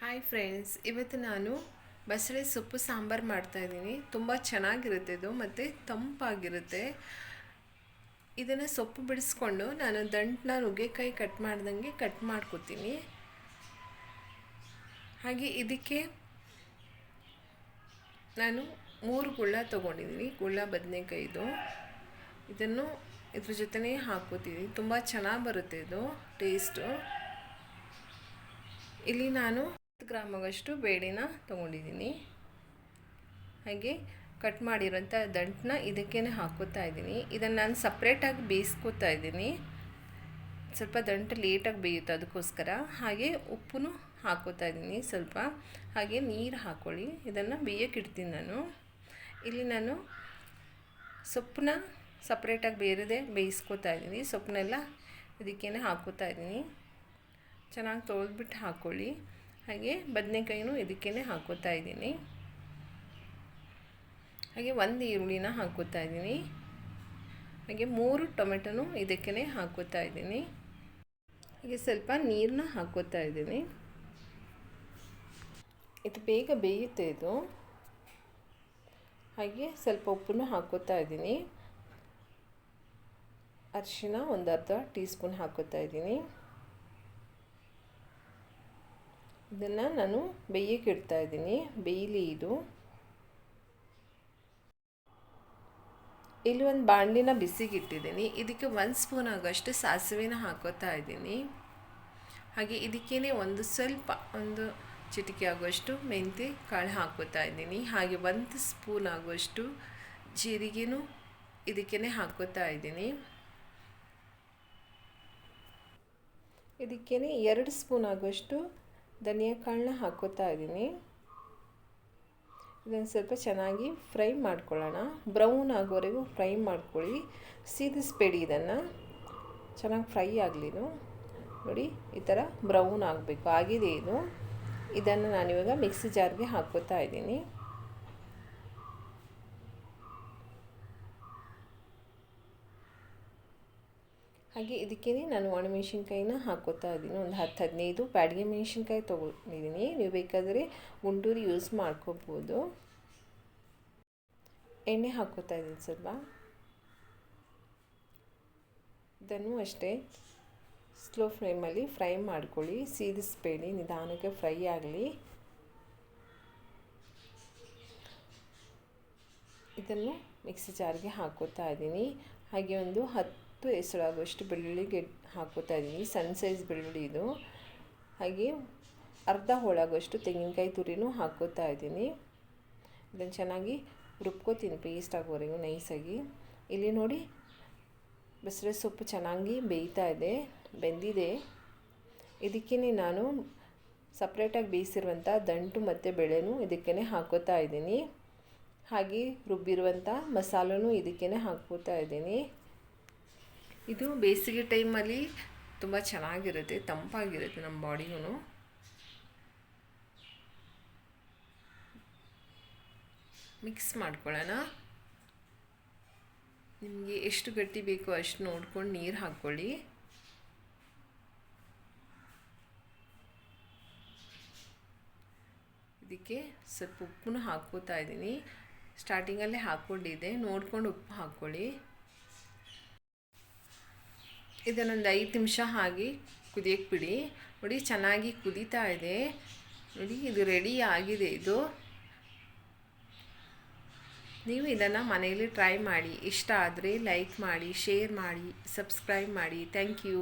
Hi friends, ಇವತ್ತು ನಾನು ಬಸಳೆ ಸೊಪ್ಪು ಸಾಂಬಾರು ಮಾಡ್ತಾಯಿದ್ದೀನಿ. ತುಂಬ ಚೆನ್ನಾಗಿರುತ್ತೆ ಇದು ಮತ್ತು ತಂಪಾಗಿರುತ್ತೆ. ಇದನ್ನು ಸೊಪ್ಪು ಬಿಡಿಸ್ಕೊಂಡು ನಾನು ದಂಟನ್ನ ನುಗ್ಗೆಕಾಯಿ ಕಟ್ ಮಾಡ್ದಂಗೆ ಕಟ್ ಮಾಡ್ಕೊತೀನಿ. ಹಾಗೆ ಇದಕ್ಕೆ ನಾನು 3 ಗುಳ್ಳ ತೊಗೊಂಡಿದ್ದೀನಿ. ಗುಳ್ಳ ಬದನೆಕಾಯಿದು ಇದನ್ನು ಇದ್ರ ಜೊತೆನೇ ಹಾಕ್ಕೋತೀನಿ. ತುಂಬ ಚೆನ್ನಾಗಿ ಬರುತ್ತೆ ಇದು ಟೇಸ್ಟು. ಇಲ್ಲಿ ನಾನು 10 ಗ್ರಾಮಷ್ಟು ಬೇಳೆನ ತೊಗೊಂಡಿದ್ದೀನಿ. ಹಾಗೆ ಕಟ್ ಮಾಡಿರೋಂಥ ದಂಟನ್ನ ಇದಕ್ಕೇ ಹಾಕ್ಕೋತಾ ಇದ್ದೀನಿ. ಇದನ್ನು ನಾನು ಸಪ್ರೇಟಾಗಿ ಬೇಯಿಸ್ಕೋತಾ ಇದ್ದೀನಿ. ಸ್ವಲ್ಪ ದಂಟು ಲೇಟಾಗಿ ಬೇಯುತ್ತೆ, ಅದಕ್ಕೋಸ್ಕರ. ಹಾಗೆ ಉಪ್ಪು ಹಾಕ್ಕೋತಾ ಇದ್ದೀನಿ ಸ್ವಲ್ಪ. ಹಾಗೆ ನೀರು ಹಾಕ್ಕೊಳ್ಳಿ. ಇದನ್ನು ಬೇಯಕ್ಕೆ ಇಡ್ತೀನಿ ನಾನು. ಇಲ್ಲಿ ನಾನು ಸೊಪ್ಪನ್ನ ಸಪ್ರೇಟಾಗಿ ಬೇರೆದೇ ಬೇಯಿಸ್ಕೋತಾ ಇದ್ದೀನಿ. ಸೊಪ್ಪನ್ನೆಲ್ಲ ಇದಕ್ಕೇ ಹಾಕ್ಕೋತಾ ಇದ್ದೀನಿ. ಚೆನ್ನಾಗಿ ತೊಳೆದ್ಬಿಟ್ಟು ಹಾಕ್ಕೊಳ್ಳಿ. ಹಾಗೆ ಬದನೆಕಾಯಿನೂ ಇದಕ್ಕೇ ಹಾಕ್ಕೋತಾ ಇದ್ದೀನಿ. ಹಾಗೆ 1 ಈರುಳ್ಳಿನ ಹಾಕ್ಕೋತಾ ಇದ್ದೀನಿ. ಹಾಗೆ 3 ಟೊಮೆಟೊನೂ ಇದಕ್ಕೇ ಹಾಕ್ಕೋತಾ ಇದ್ದೀನಿ. ಹಾಗೆ ಸ್ವಲ್ಪ ನೀರನ್ನ ಹಾಕ್ಕೋತಾ ಇದ್ದೀನಿ. ಇದು ಬೇಗ ಬೇಯುತ್ತೆ ಇದು. ಹಾಗೆ ಸ್ವಲ್ಪ ಉಪ್ಪನ್ನು ಹಾಕ್ಕೋತಾ ಇದ್ದೀನಿ. ಅರಿಶಿನ 1 ಅರ್ಧ ಟೀ ಸ್ಪೂನ್ ಹಾಕ್ಕೋತಾ ಇದ್ದೀನಿ. ಇದನ್ನು ನಾನು ಬೇಯಕ್ಕೆ ಇಡ್ತಾ ಇದ್ದೀನಿ. ಬೇಯಲಿ ಇದು. ಇಲ್ಲಿ ಒಂದು ಬಾಣಲಿನ ಬಿಸಿಗೆ ಇಟ್ಟಿದ್ದೀನಿ. ಇದಕ್ಕೆ 1 ಸ್ಪೂನ್ ಆಗೋಷ್ಟು ಸಾಸಿವೆನ ಹಾಕೋತಾ ಇದ್ದೀನಿ. ಹಾಗೆ ಇದಕ್ಕೇ ಒಂದು ಚಿಟಿಕೆ ಆಗುವಷ್ಟು ಮೆಂತ್ಯ ಕಾಳು ಹಾಕೋತಾ ಇದ್ದೀನಿ. ಹಾಗೆ 1 ಸ್ಪೂನ್ ಆಗುವಷ್ಟು ಜೀರಿಗೆನೂ ಇದಕ್ಕೇ ಹಾಕೋತಾ ಇದ್ದೀನಿ. ಇದಕ್ಕೇ 2 ಸ್ಪೂನ್ ಆಗುವಷ್ಟು ಧನಿಯಾ ಕಾಳನ್ನ ಹಾಕ್ಕೋತಾ ಇದ್ದೀನಿ. ಇದನ್ನು ಸ್ವಲ್ಪ ಚೆನ್ನಾಗಿ ಫ್ರೈ ಮಾಡ್ಕೊಳ್ಳೋಣ. ಬ್ರೌನ್ ಆಗೋವರೆಗೂ ಫ್ರೈ ಮಾಡ್ಕೊಳ್ಳಿ. ಸೀದಿಸ್ಬೇಡಿ, ಇದನ್ನು ಚೆನ್ನಾಗಿ ಫ್ರೈ ಆಗಲಿದು. ನೋಡಿ, ಈ ಥರ ಬ್ರೌನ್ ಆಗಬೇಕು. ಆಗಿದೆ ಇದು. ಇದನ್ನು ನಾನಿವಾಗ ಮಿಕ್ಸಿ ಜಾರ್ಗೆ ಹಾಕ್ಕೋತಾ ಇದ್ದೀನಿ. ಹಾಗೆ ಇದಕ್ಕೇ ನಾನು ಒಣಮೆಣಸಿನ್ಕಾಯಿನ ಹಾಕ್ಕೋತಾ ಇದ್ದೀನಿ. ಒಂದು 10-15 ಬ್ಯಾಡಗಿ ಮೆಣಸಿನ್ಕಾಯಿ ತೊಗೊಂಡಿದ್ದೀನಿ. ನೀವು ಬೇಕಾದರೆ ಗುಂಟೂರು ಯೂಸ್ ಮಾಡ್ಕೋಬೋದು. ಎಣ್ಣೆ ಹಾಕ್ಕೋತಾ ಇದ್ದೀನಿ ಸ್ವಲ್ಪ. ಇದನ್ನು ಅಷ್ಟೇ ಸ್ಲೋ ಫ್ಲೇಮಲ್ಲಿ ಫ್ರೈ ಮಾಡ್ಕೊಳ್ಳಿ. ಸೀದಿಸ್ಬೇಡಿ, ನಿಧಾನಕ್ಕೆ ಫ್ರೈ ಆಗಲಿ. ಇದನ್ನು ಮಿಕ್ಸಿ ಜಾರ್ಗೆ ಹಾಕ್ಕೋತಾ ಇದ್ದೀನಿ. ಹಾಗೆ ಒಂದು 10 ಹೆಸರಾಗುವಷ್ಟು ಬೆಳ್ಳುಳ್ಳಿಗೆ ಹಾಕ್ಕೋತಾ ಇದ್ದೀನಿ. ಸಣ್ಣ ಸೈಜ್ ಬೆಳ್ಳುಳ್ಳಿ ಇದು. ಹಾಗೆ ಅರ್ಧ ಹೋಳಾಗುವಷ್ಟು ತೆಂಗಿನಕಾಯಿ ತುರಿನೂ ಹಾಕ್ಕೋತಾ ಇದ್ದೀನಿ. ಇದನ್ನು ಚೆನ್ನಾಗಿ ರುಬ್ಕೋತೀನಿ ಪೇಸ್ಟ್ ಆಗೋವರೆಗೂ ನೈಸಾಗಿ. ಇಲ್ಲಿ ನೋಡಿ, ಬಸಳೆ ಸೊಪ್ಪು ಚೆನ್ನಾಗಿ ಬೆಂದಿದೆ. ಇದಕ್ಕೇ ನಾನು ಸಪ್ರೇಟಾಗಿ ಬೇಯಿಸಿರುವಂಥ ದಂಟು ಮತ್ತು ಬೇಳೆನೂ ಇದಕ್ಕೇ ಹಾಕ್ಕೋತಾ ಇದ್ದೀನಿ. ಹಾಗೆ ರುಬ್ಬಿರುವಂಥ ಮಸಾಲನೂ ಇದಕ್ಕೇ ಹಾಕ್ಕೋತಾ ಇದ್ದೀನಿ. ಇದು ಬೇಸಿಗೆ ಟೈಮಲ್ಲಿ ತುಂಬ ಚೆನ್ನಾಗಿರುತ್ತೆ, ತಂಪಾಗಿರುತ್ತೆ ನಮ್ಮ ಬಾಡಿಗೂ. ಮಿಕ್ಸ್ ಮಾಡ್ಕೊಳ್ಳೋಣ. ನಿಮಗೆ ಎಷ್ಟು ಗಟ್ಟಿ ಬೇಕೋ ಅಷ್ಟು ನೋಡ್ಕೊಂಡು ನೀರು ಹಾಕ್ಕೊಳ್ಳಿ. ಇದಕ್ಕೆ ಸ್ವಲ್ಪ ಉಪ್ಪನ್ನು ಹಾಕ್ಕೋತಾ ಇದ್ದೀನಿ. ಸ್ಟಾರ್ಟಿಂಗಲ್ಲೇ ಹಾಕ್ಕೊಂಡಿದ್ದೆ, ನೋಡ್ಕೊಂಡು ಉಪ್ಪು ಹಾಕ್ಕೊಳ್ಳಿ. ಇದನ್ನೊಂದು 5 ನಿಮಿಷ ಹಾಗೆ ಕುದಿಯಕ್ಕೆ ಬಿಡಿ. ನೋಡಿ, ಚೆನ್ನಾಗಿ ಕುದೀತಾ ಇದೆ. ನೋಡಿ, ಇದು ರೆಡಿ ಆಗಿದೆ ಇದು. ನೀವು ಇದನ್ನು ಮನೆಯಲ್ಲಿ ಟ್ರೈ ಮಾಡಿ. ಇಷ್ಟ ಆದರೆ ಲೈಕ್ ಮಾಡಿ, ಶೇರ್ ಮಾಡಿ, ಸಬ್ಸ್ಕ್ರೈಬ್ ಮಾಡಿ. Thank you.